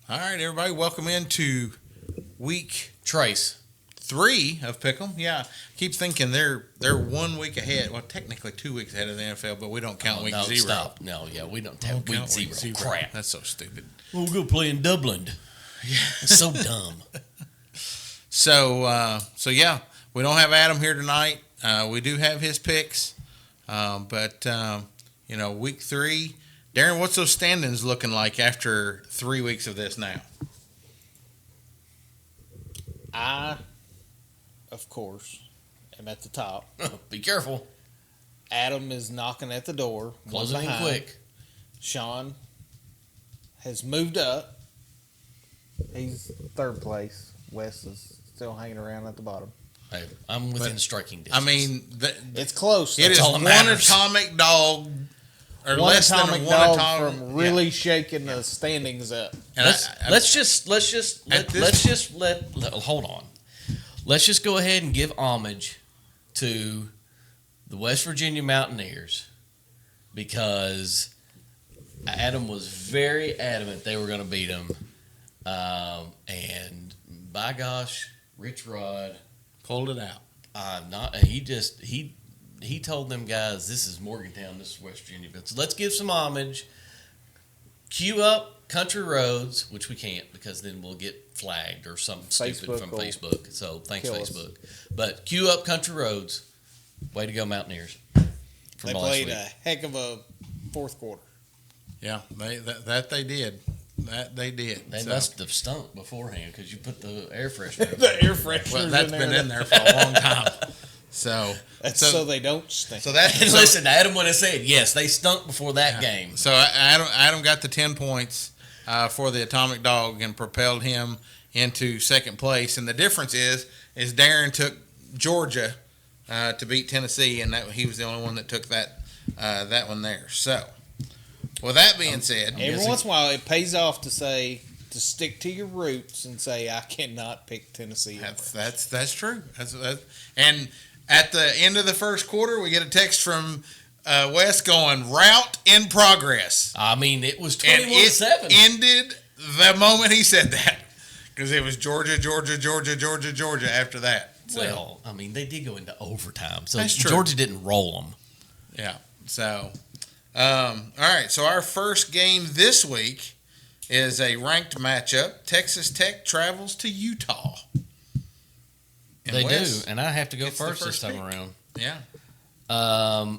All right, everybody, welcome into week Trace. 3 of Pick'em. Yeah, keep thinking they're 1 week ahead. Well, technically 2 weeks ahead of the NFL, but we don't count week 0. Stop. No, we don't have week count zero. Crap. That's so stupid. We'll go play in Dublin. Yeah, it's so dumb. So yeah, we don't have Adam here tonight. We do have his picks, but week 3. Darren, what's those standings looking like after 3 weeks of this now? I, of course, am at the top. Be careful. Adam is knocking at the door. Closing in quick. Sean has moved up. He's third place. Wes is still hanging around at the bottom. Hey, I'm within striking distance. I mean, it's close. It is all that one matters. atomic dog, or one less atomic than dog one atomic from really shaking the standings up. And let's just hold on. Let's just go ahead and give homage to the West Virginia Mountaineers because Adam was very adamant they were going to beat them, and by gosh, Rich Rod pulled it out. He told them guys, this is Morgantown, this is West Virginia. So let's give some homage. Cue up Country Roads, which we can't because then we'll get flagged or something stupid from Facebook. So thanks, Facebook. But cue up Country Roads. Way to go, Mountaineers. They played a heck of a fourth quarter. Yeah, they did. That they did. They must have stunk beforehand because you put the air freshener. The air freshener. Well, that's been in there for a long time. So they don't stink. So that's listen. Adam would have said yes. They stunk before that game. So Adam got the 10 points for the Atomic Dog and propelled him into second place. And the difference is Darren took Georgia to beat Tennessee, and that he was the only one that took that one there. So. With that being said, every once in a while it pays off to stick to your roots and say I cannot pick Tennessee. That's true. And at the end of the first quarter, we get a text from Wes going route in progress. I mean, it was 21-7. Ended the moment he said that because it was Georgia after that. So. Well, I mean, they did go into overtime, so That's true. Georgia didn't roll them. Yeah. So. All right, so our first game this week is a ranked matchup. Texas Tech travels to Utah. And they Wes do, and I have to go first this time around. Yeah. I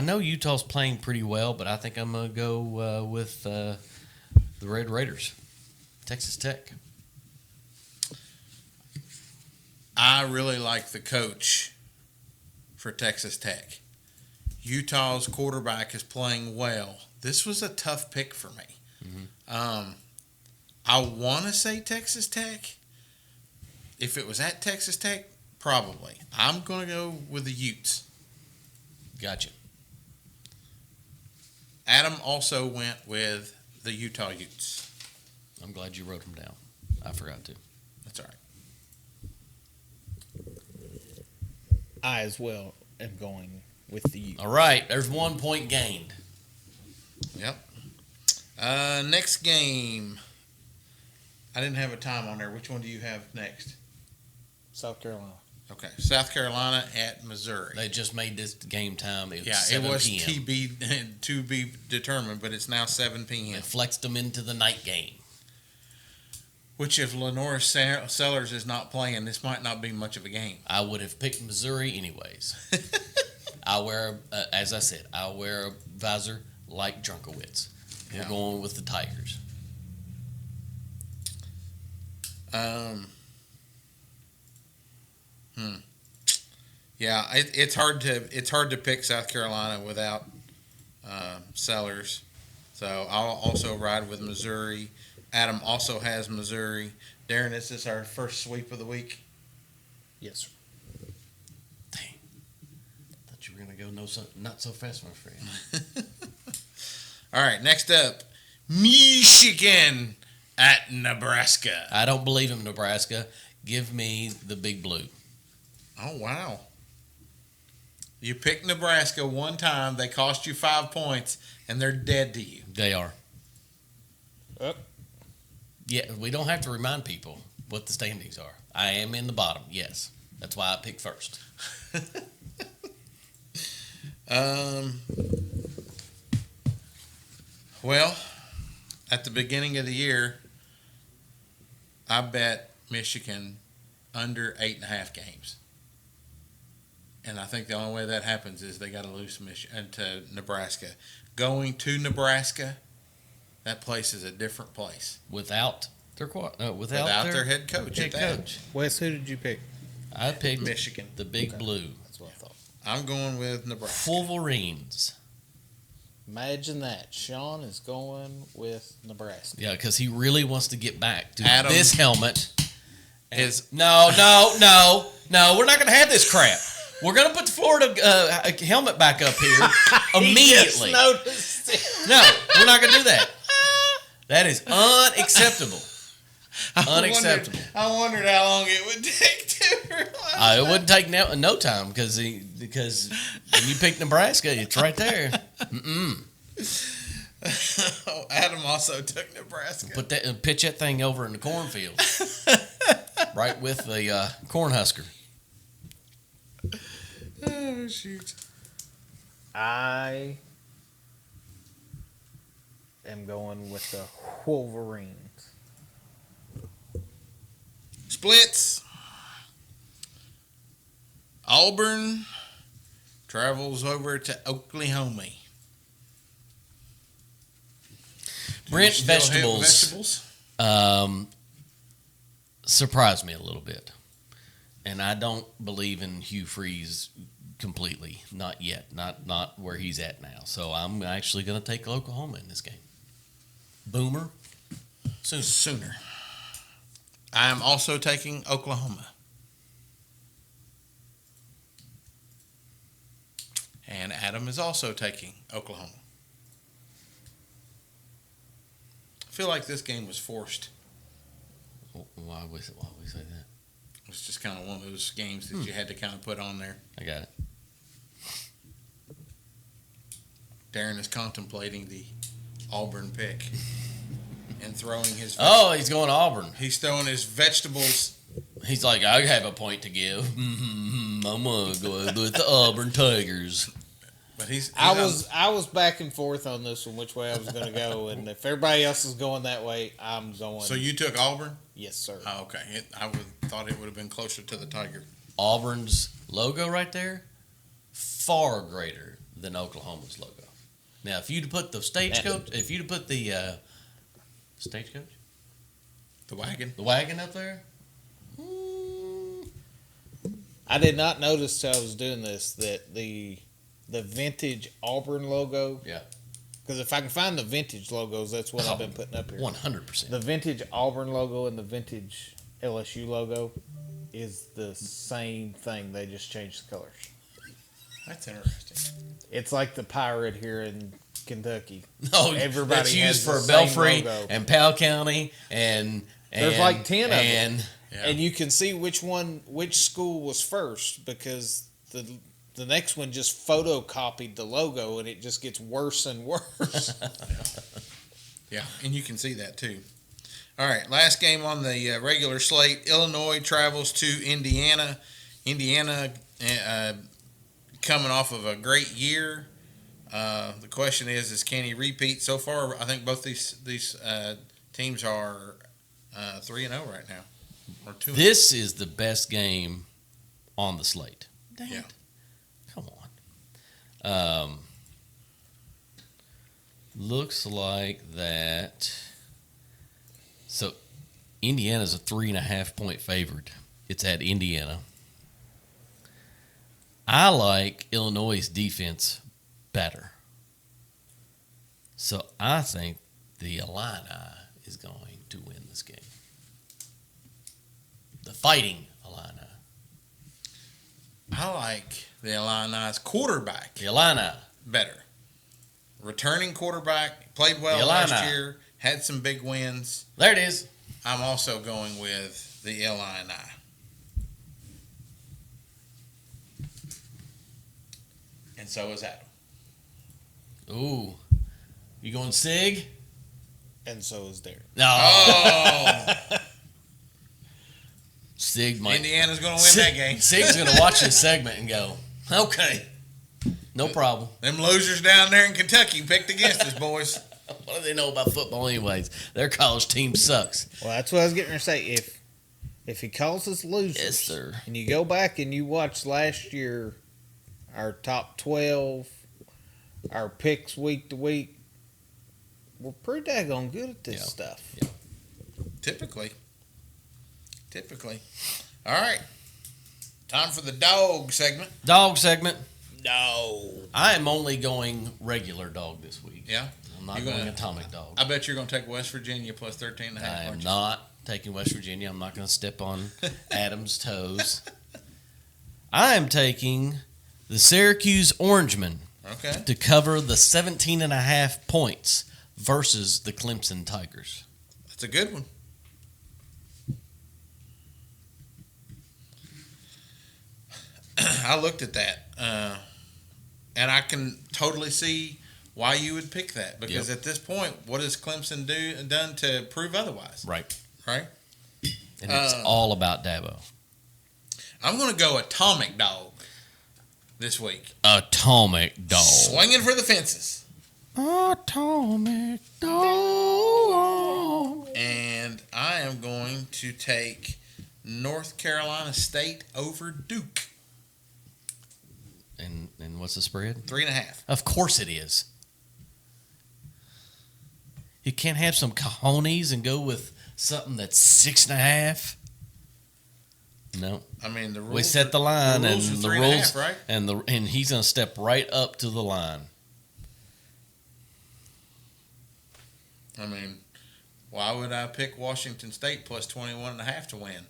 know Utah's playing pretty well, but I think I'm going to go with the Red Raiders, Texas Tech. I really like the coach for Texas Tech. Utah's quarterback is playing well. This was a tough pick for me. Mm-hmm. I want to say Texas Tech. If it was at Texas Tech, probably. I'm going to go with the Utes. Gotcha. Adam also went with the Utah Utes. I'm glad you wrote them down. I forgot to. That's all right. I as well am going with the Utes. All right, there's 1 point gained. Yep. Next game. I didn't have a time on there. Which one do you have next? South Carolina. Okay, South Carolina at Missouri. They just made this game time. It was it 7 was p.m. to be determined, but it's now 7 p.m. They flexed them into the night game. Which, if Lenore Sellers is not playing, this might not be much of a game. I would have picked Missouri anyways. As I said, I'll wear a visor like Drunkowitz. We're going with the Tigers. Yeah, it's hard to pick South Carolina without Sellers. So I'll also ride with Missouri. Adam also has Missouri. Darren, is this our first sweep of the week? Yes, sir. Dang. I thought you were going to go not so fast, my friend. All right, next up, Michigan at Nebraska. I don't believe in Nebraska. Give me the Big Blue. Oh, wow. You picked Nebraska one time. They cost you 5 points, and they're dead to you. They are. Up. Yeah, we don't have to remind people what the standings are. I am in the bottom, yes. That's why I picked first. Well, at the beginning of the year, I bet Michigan under 8.5 games. And I think the only way that happens is they got to lose to Nebraska. Going to Nebraska, that place is a different place. Without their their head coach. Head coach. Wes, who did you pick? I picked Michigan. The Big Blue. That's what I thought. I'm going with Nebraska. Wolverines. Imagine that. Sean is going with Nebraska. Yeah, because he really wants to get back to Adam this helmet. No. No, we're not going to have this crap. We're going to put the Florida helmet back up here immediately. He just noticed it. No, we're not going to do that. That is unacceptable. Unacceptable. I wondered how long it would take to realize It wouldn't take no time because when you pick Nebraska, it's right there. Adam also took Nebraska. Pitch that thing over in the cornfield, right with the corn husker. Oh, shoot. I am going with the Wolverines. Splits. Auburn travels over to Oklahoma. Brent, Still have vegetables surprised me a little bit. And I don't believe in Hugh Freeze completely. Not yet. Not where he's at now. So I'm actually going to take Oklahoma in this game. Boomer. Sooner. I'm also taking Oklahoma. And Adam is also taking Oklahoma. I feel like this game was forced. Why we say that? It's just kind of one of those games that you had to kind of put on there. I got it. Darren is contemplating the Auburn pick and throwing his. He's going to Auburn. He's throwing his vegetables. He's like, I have a point to give. I'm going to go with the Auburn Tigers. But I was back and forth on this one, which way I was going to go, and if everybody else is going that way, I'm going. So you took Auburn? Yes, sir. Oh, okay. Thought it would have been closer to the Tiger. Auburn's logo right there, far greater than Oklahoma's logo. Now, if you'd put the stagecoach, stagecoach, The wagon up there. I did not notice till I was doing this that the vintage Auburn logo. Yeah. Because if I can find the vintage logos, that's what I've been putting up here. 100%. The vintage Auburn logo and the vintage LSU logo is the same thing. They just changed the colors. That's interesting. It's like the pirate here in Kentucky. No, Everybody that's used has for the same Belfry logo. and Powell County and There's like 10 of them. Yeah. And you can see which school was first because the next one just photocopied the logo and it just gets worse and worse. Yeah, and you can see that too. All right, last game on the regular slate. Illinois travels to Indiana. Indiana coming off of a great year. The question is can he repeat? So far, I think both these teams are 3-0 right now. Or 2. This is the best game on the slate. Dang Yeah. it. Come on. Looks like that. So, Indiana's a 3.5 point favorite. It's at Indiana. I like Illinois' defense better. So, I think the Illini is going to win this game. The Fighting Illini. I like the Illini's quarterback The Illini. better. Returning quarterback, played well The last Illini. year, had some big wins. There it is. I'm also going with the Illini. And so is Adam. Ooh. You going Sig? And so is Derek. No. Oh, Sig might. Indiana's going to win that game. Sig's going to watch this segment and go, okay, no problem. Them losers down there in Kentucky picked against us, boys. What do they know about football anyways? Their college team sucks. Well, that's what I was getting to say. If he calls us losers, Yes, sir. and you go back and you watch last year, our top 12, our picks week to week, we're pretty daggone good at this stuff. Yeah. Typically. All right. Time for the dog segment. Dog segment. No. I am only going regular dog this week. Yeah. I'm not You going gonna- atomic dog. I bet you're going to take West Virginia plus 13.5. I am aren't you? not taking West Virginia. I'm not going to step on Adam's toes. I am taking the Syracuse Orangemen Okay. to cover the 17.5 points versus the Clemson Tigers. That's a good one. I looked at that, and I can totally see why you would pick that because Yep. at this point, what has Clemson done to prove otherwise? Right. Right. And it's all about Dabo. I'm going to go atomic dog this week, Atomic dog. swinging for the fences, Atomic dog. and I am going to take North Carolina State over Duke, And what's the spread? 3.5. Of course it is. You can't have some cojones and go with something that's 6.5. No, I mean the rules. we set the line and rules are the 3.5, rules, right? and he's gonna step right up to the line. I mean, why would I pick Washington State plus 21.5 to win?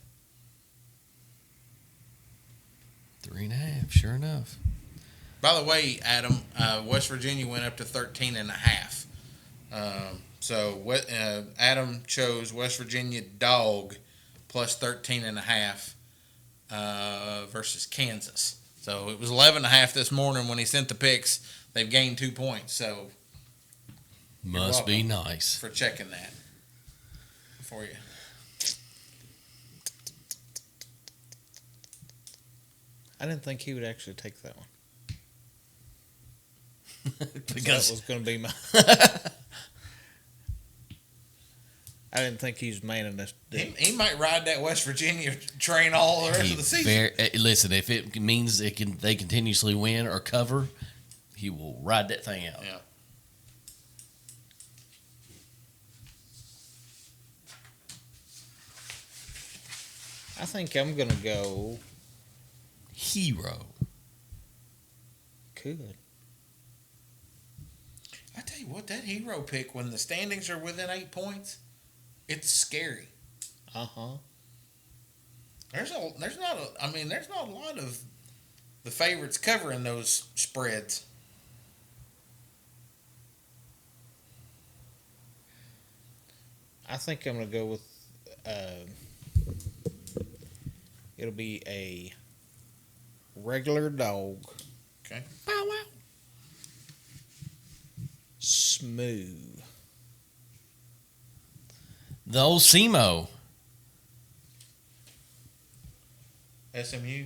3.5, sure enough. By the way, Adam, West Virginia went up to 13.5. Adam chose West Virginia dog plus 13.5 versus Kansas. So it was 11.5 this morning when he sent the picks. They've gained 2 points. So Must be welcome. nice. for checking that for you. I didn't think he would actually take that one. Because that was going to be my. I didn't think he was man enough to do it. He might ride that West Virginia train all the rest of the season. listen, if it means they continuously win or cover, he will ride that thing out. Yeah. I think I'm going to go. Hero. Could. I tell you what, that hero pick when the standings are within 8 points, it's scary. Uh-huh. There's not a lot of the favorites covering those spreads. I think I'm going to go with. It'll be a regular dog. Okay. Bow wow. Smooth. The old SEMO. SMU.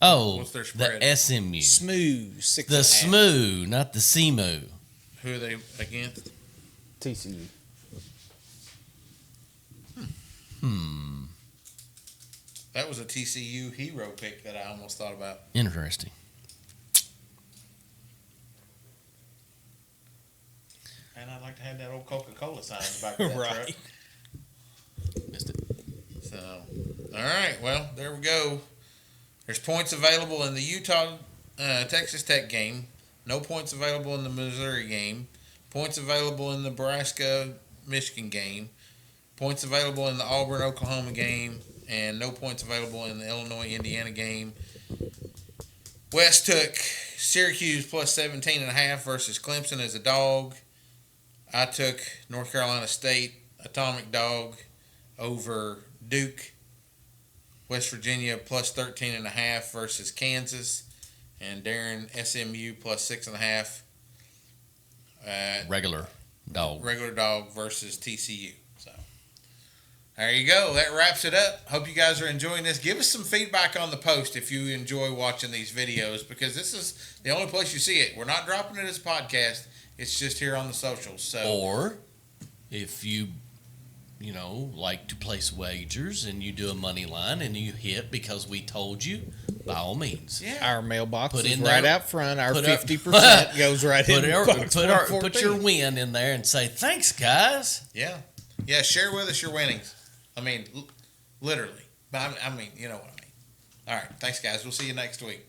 Oh, What's their spread? the SMU. Smooth. 6.5. The SMU, not the SEMO. Who are they against? TCU. That was a TCU hero pick that I almost thought about. Interesting. And I'd like to have that old Coca-Cola sign in the back of that Right. truck. Missed it. So, all right. Well, there we go. There's points available in the Utah Texas Tech game. No points available in the Missouri game. Points available in the Nebraska Michigan game. Points available in the Auburn Oklahoma game. And no points available in the Illinois Indiana game. West took Syracuse plus 17.5 versus Clemson as a dog. I took North Carolina State atomic dog over Duke. West Virginia plus 13.5 versus Kansas. And Darren, SMU plus 6.5. Regular dog. Regular dog versus TCU. So there you go. That wraps it up. Hope you guys are enjoying this. Give us some feedback on the post if you enjoy watching these videos, because this is the only place you see it. We're not dropping it as a podcast. It's just here on the socials. So, or if you like to place wagers and you do a money line and you hit because we told you, by all means. Yeah. Our mailbox Put is in right there- out front. Our put up- 50% goes right in. Box Put 114. your win in there and say, thanks, guys. Yeah. Yeah, share with us your winnings. I mean, literally. But I mean, you know what I mean. All right. Thanks, guys. We'll see you next week.